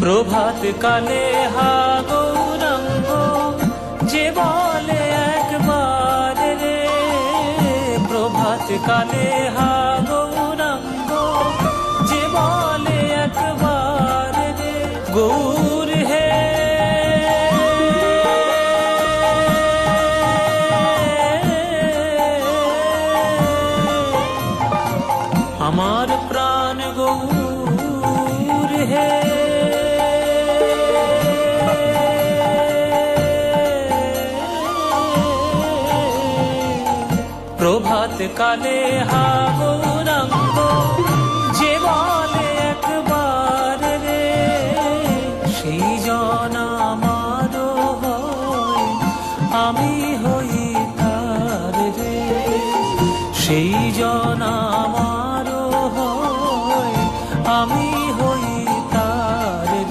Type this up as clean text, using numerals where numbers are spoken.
প্রভাত কালে হা গৌরাঙ্গ যে বলে একবার রে, প্রভাত কালে হা গৌরাঙ্গ যে বলে একবার রে, গৌর হে আমার প্রাণ গৌর হে। প্রভাত কালে হা গৌরাঙ্গ যে বলে একবার রে, সেই জন আমার হয় আমি হই তার রে, সেই জন